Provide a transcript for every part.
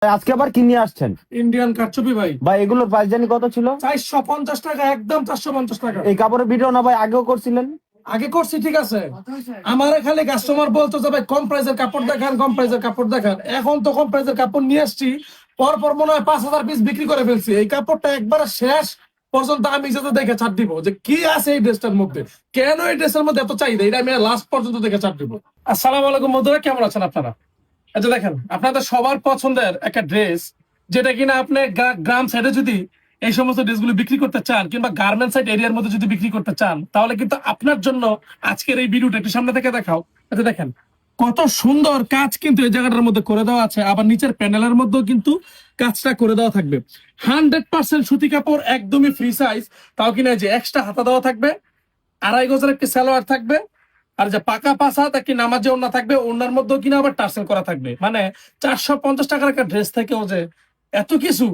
আজকে আবার কি নিয়ে আসছেন? ইন্ডিয়ান কারচুপি ভাই। ভাই এগুলোর প্রাইস জানি কত ছিল? 450 টাকা, একদম 450 টাকা। এই কাপড়ের ভিডিও না ভাই আগেও করছিলেন? আগে করছি, ঠিক আছে। আমার খালি কাস্টমার বলতো যে ভাই কম প্রাইসের কাপড় দেখান, কম প্রাইসের কাপড় দেখান। এখন তো কম প্রাইসের কাপড় নিয়ে আসছি, পর পর মনে হয় 5,000 পিস বিক্রি করে ফেলছি। এই কাপড়টা একবার শেষ পর্যন্ত আমি যাতে দেখে ছাড় দিব যে কি আছে এই ড্রেসটার মধ্যে, কেন এই ড্রেসের মধ্যে এত চাহিদা, এটা আমি লাস্ট পর্যন্ত দেখে ছাড় দিব। আসসালামু আলাইকুম বন্ধুরা, কেমন আছেন আপনারা? আচ্ছা দেখেন, আপনাদের সবার পছন্দের একটা ড্রেস, যেটা কিনা আপনি গ্রাম সাইডে যদি এই সমস্ত ড্রেসগুলো বিক্রি করতে চান, কিংবা গার্মেন্ট সাইড এরিয়ার মধ্যে যদি বিক্রি করতে চান, তাহলে কিন্তু আপনার জন্য আজকের এই ভিডিওটা একটু সামনে থেকে দেখাও। আচ্ছা দেখেন, কত সুন্দর কাজ কিন্তু এই জায়গাটার মধ্যে করে দেওয়া আছে। আবার নিচের প্যানেলের মধ্যেও কিন্তু কাজটা করে দেওয়া থাকবে। 100% সুতি কাপড়, একদমই ফ্রি সাইজ। তাও কিনা যে এক্সট্রা হাতা দেওয়া থাকবে, 2.5 গজের একটি সালোয়ার থাকবে, আর যে পাকা পাঁচ হাত একটি নামাজে ওড়না থাকবে, ওড়নার মধ্যেও কিনা আবার টার্সেল করা থাকবে। মানে 450 টাকার একটা ড্রেস থেকেও যে এত কিছু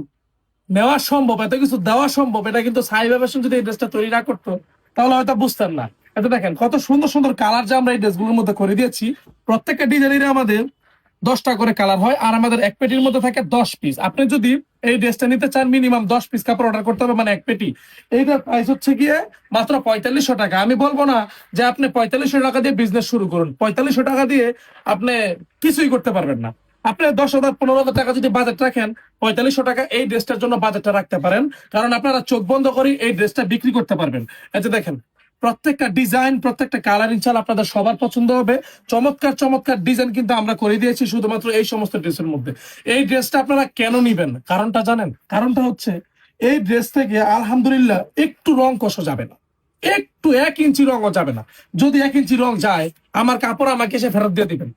নেওয়া সম্ভব, এত কিছু দেওয়া সম্ভব, এটা কিন্তু সাইবা ফ্যাশন যদি এই ড্রেসটা তৈরি না করতো তাহলে হয়তো বুঝতেন না। এটা দেখেন কত সুন্দর সুন্দর কালার যে আমরা এই ড্রেসগুলোর মধ্যে করে দিয়েছি। প্রত্যেকটা ডিজাইনের আমাদের 10টা করে কালার হয়, আর আমাদের এক পেটির মধ্যে থাকে 10 পিস। আপনি যদি এই ড্রেসটা নিতে চান, মিনিমাম 10 পিস কাপড় অর্ডার করতে হবে, মানে এক পেটি। এইটার প্রাইস হচ্ছে গিয়ে মাত্র 4500 টাকা। আমি বলবো না যে আপনি 4500 টাকা দিয়ে বিজনেস শুরু করুন। 4500 টাকা দিয়ে আপনি কিছুই করতে পারবেন না। আপনি 10,000 15,000 টাকা যদি বাজেট রাখেন, 4500 টাকা এই ড্রেসটার জন্য বাজেটটা রাখতে পারেন, কারণ আপনারা চোখ বন্ধ করে এই ড্রেসটা বিক্রি করতে পারবেন। এই যে দেখেন, প্রত্যেকটা ডিজাইন, প্রত্যেকটা কালার ইনশাআল্লাহ আপনাদের সবার পছন্দ হবে। চমৎকার চমৎকার ডিজাইন কিন্তু আমরা করে দিয়েছি শুধুমাত্র এই সমস্ত ড্রেসের মধ্যে। এই ড্রেসটা আপনারা কেন নিবেন, কারণটা জানেন? কারণটা হচ্ছে এই ড্রেস থেকে আলহামদুলিল্লাহ একটু রং কষা যাবে না, একটু 1 ইঞ্চি রঙও যাবে না। যদি 1 ইঞ্চি রং যায়, আমার কাপড় আমাকে এসে ফেরত দিয়ে দিবেন।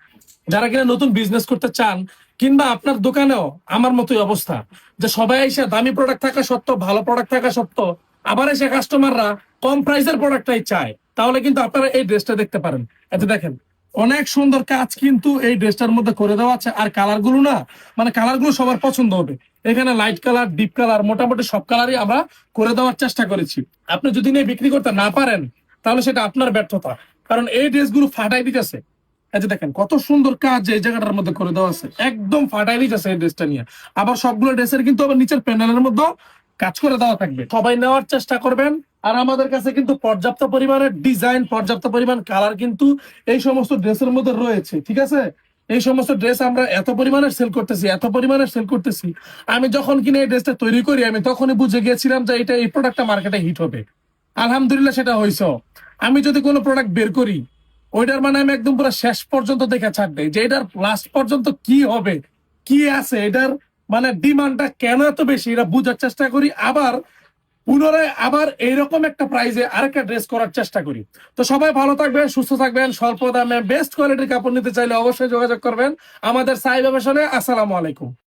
যারা কিনা নতুন বিজনেস করতে চান, কিংবা আপনার দোকানেও আমার মতোই অবস্থা, যে সবাই এসে দামি প্রোডাক্ট থাকা সত্ত্বেও, ভালো প্রোডাক্ট থাকা সত্ত্বেও আবার এসে কাস্টমাররা কম প্রাইসের প্রোডাক্টটাই চায়, তাহলে কিন্তু আপনারা এই ড্রেসটা দেখতে পারেন। এতে দেখেন অনেক সুন্দর কাজ কিন্তু এই ড্রেসটার মধ্যে করে দেওয়া আছে। আর কালার গুলো না, মানে কালার গুলো সবার পছন্দ হবে। এখানে লাইট কালার, ডিপ কালার, মোটামুটি সব কালারই আমরা করে দেওয়ার চেষ্টা করেছি। আপনি যদি নিয়ে বিক্রি করতে না পারেন, তাহলে সেটা আপনার ব্যর্থতা, কারণ এই ড্রেসগুলো ফাটাই দিতেছে। এই যে দেখেন কত সুন্দর কাজ এই জায়গাটার মধ্যে করে দেওয়া আছে, একদম ফাটাই দিতেছে এই ড্রেসটা নিয়ে। আবার সবগুলো ড্রেসের কিন্তু আবার নিচের প্যানেলের মধ্যে কাজ করে দেওয়া থাকবে। সবাই নেওয়ার চেষ্টা করবেন। আর আমাদের কাছে কিন্তু পর্যাপ্ত পরিমাণের ডিজাইন, পর্যাপ্ত পরিমাণ কালার কিন্তু এই সমস্ত ড্রেসের মধ্যে রয়েছে, ঠিক আছে। এই সমস্ত ড্রেস আমরা এত পরিমাণে সেল করতেছি, এত পরিমাণে সেল করতেছি। আমি যখন কিনে এই ড্রেসটা তৈরি করি, আমি তখনই বুঝে গিয়েছিলাম যে এই প্রোডাক্টটা মার্কেটে হিট হবে। আলহামদুলিল্লাহ সেটা হয়েছে। আমি যদি কোনো প্রোডাক্ট বের করি, ওইটার মানে আমি একদম পুরো শেষ পর্যন্ত দেখে ছাড় দেই যে এটার লাস্ট পর্যন্ত কি হবে, কি আছে, এটার মানে ডিমান্ডটা কেন এত বেশি, এটা বুঝার চেষ্টা করি। আবার পুনরায় আবার এইরকম একটা প্রাইজে আরেকটা ড্রেস করার চেষ্টা করি। তো সবাই ভালো থাকবেন, সুস্থ থাকবেন। স্বল্প দামে বেস্ট কোয়ালিটির কাপড় নিতে চাইলে অবশ্যই যোগাযোগ করবেন আমাদের সাইবা ফ্যাশনে। আসসালামু আলাইকুম।